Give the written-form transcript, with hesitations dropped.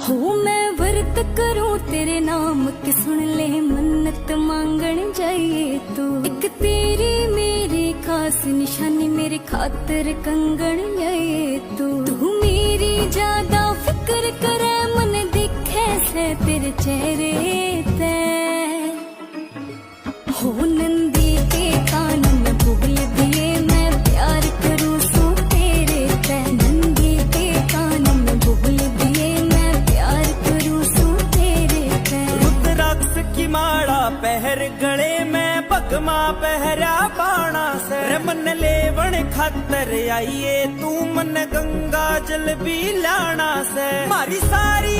हो मैं व्रत करूं तेरे नाम की, सुन ले मन्नत मांगन जाइए तू। एक तेरी मेरी खास निशानी, मेरे खातर कंगन जाइए तू मेरी ज्यादा फिक्र करे, मन दिखे से तेरे चेहरे ते। हो नंदी के कान में बोल दिए, मैं प्यार करूं सो तेरे ते। नंदी के कान में बोल दिए, मैं प्यार करूं सो तेरे ते। रुद्राक्ष की माला पहर गले में, भगमा पहरा बाणा से। मन लेवन खातर आइए तू, मन गंगा जल भी लाना से। मारी सारी